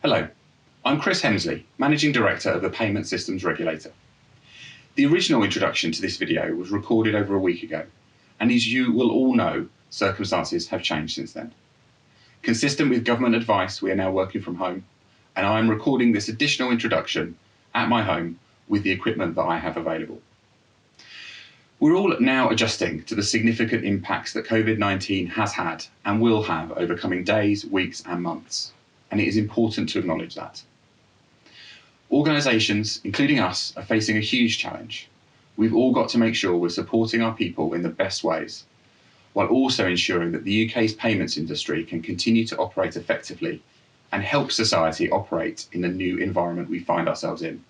Hello, I'm Chris Hemsley, Managing Director of the Payment Systems Regulator. The original introduction to this video was recorded over a week ago, and as you will all know, circumstances have changed since then. Consistent with government advice, we are now working from home, and I am recording this additional introduction at my home with the equipment that I have available. We're all now adjusting to the significant impacts that COVID-19 has had and will have over coming days, weeks, and months, and it is important to acknowledge that. Organisations, including us, are facing a huge challenge. We've all got to make sure we're supporting our people in the best ways, while also ensuring that the UK's payments industry can continue to operate effectively and help society operate in the new environment we find ourselves in.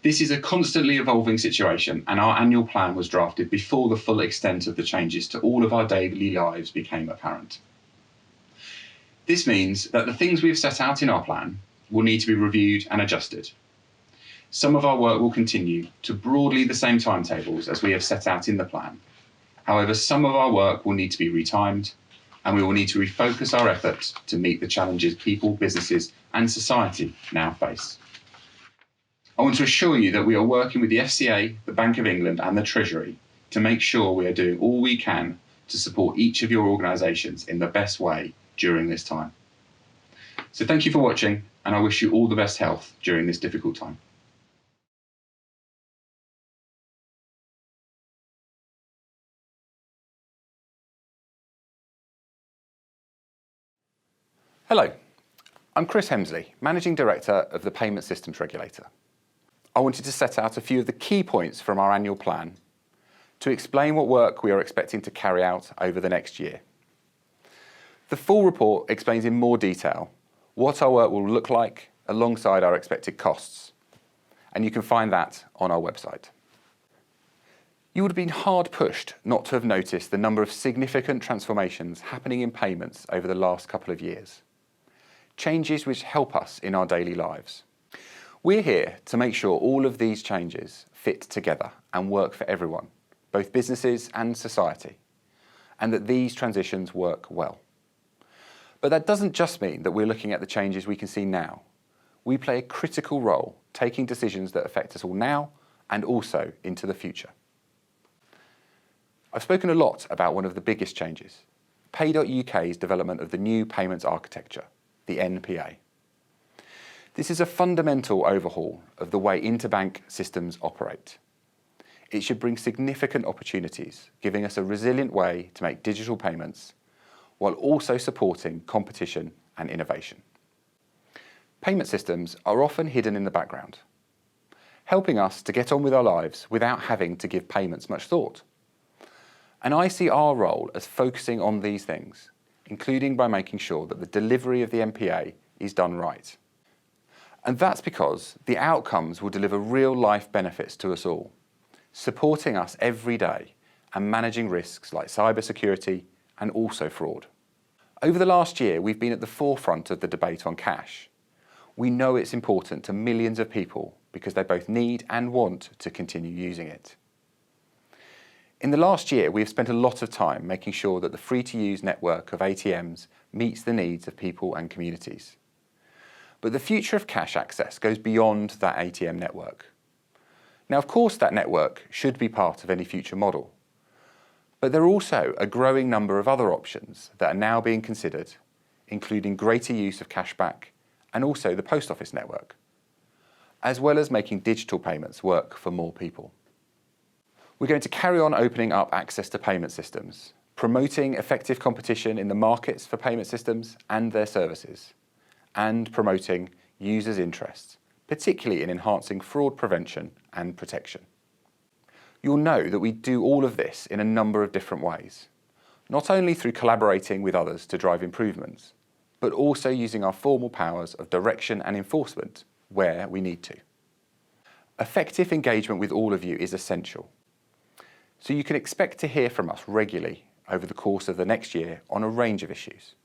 This is a constantly evolving situation, and our annual plan was drafted before the full extent of the changes to all of our daily lives became apparent. This means that the things we have set out in our plan will need to be reviewed and adjusted. Some of our work will continue to broadly the same timetables as we have set out in the plan. However, some of our work will need to be retimed, and we will need to refocus our efforts to meet the challenges people, businesses, and society now face. I want to assure you that we are working with the FCA, the Bank of England, and the Treasury to make sure we are doing all we can to support each of your organisations in the best way during this time. So thank you for watching, and I wish you all the best health during this difficult time. Hello, I'm Chris Hemsley, Managing Director of the Payment Systems Regulator. I wanted to set out a few of the key points from our annual plan to explain what work we are expecting to carry out over the next year. The full report explains in more detail what our work will look like alongside our expected costs, and you can find that on our website. You would have been hard pushed not to have noticed the number of significant transformations happening in payments over the last couple of years. Changes which help us in our daily lives. We're here to make sure all of these changes fit together and work for everyone, both businesses and society, and that these transitions work well. But that doesn't just mean that we're looking at the changes we can see now. We play a critical role taking decisions that affect us all now and also into the future. I've spoken a lot about one of the biggest changes, Pay.UK's development of the new payments architecture, the NPA. This is a fundamental overhaul of the way interbank systems operate. It should bring significant opportunities, giving us a resilient way to make digital payments, while also supporting competition and innovation. Payment systems are often hidden in the background, helping us to get on with our lives without having to give payments much thought. And I see our role as focusing on these things, including by making sure that the delivery of the NPA is done right. And that's because the outcomes will deliver real-life benefits to us all, supporting us every day and managing risks like cybersecurity and also fraud. Over the last year, we've been at the forefront of the debate on cash. We know it's important to millions of people because they both need and want to continue using it. In the last year, we have spent a lot of time making sure that the free-to-use network of ATMs meets the needs of people and communities. But the future of cash access goes beyond that ATM network. Now, of course, that network should be part of any future model. But there are also a growing number of other options that are now being considered, including greater use of cashback and also the post office network, as well as making digital payments work for more people. We're going to carry on opening up access to payment systems, promoting effective competition in the markets for payment systems and their services, and promoting users' interests, particularly in enhancing fraud prevention and protection. You'll know that we do all of this in a number of different ways, not only through collaborating with others to drive improvements, but also using our formal powers of direction and enforcement where we need to. Effective engagement with all of you is essential, so you can expect to hear from us regularly over the course of the next year on a range of issues.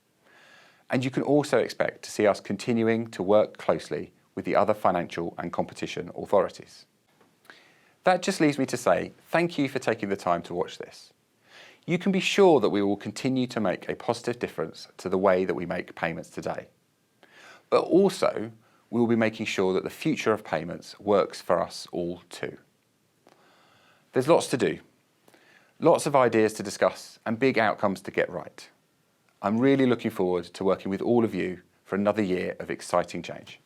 And you can also expect to see us continuing to work closely with the other financial and competition authorities. That just leaves me to say thank you for taking the time to watch this. You can be sure that we will continue to make a positive difference to the way that we make payments today. But also, we will be making sure that the future of payments works for us all too. There's lots to do, lots of ideas to discuss and big outcomes to get right. I'm really looking forward to working with all of you for another year of exciting change.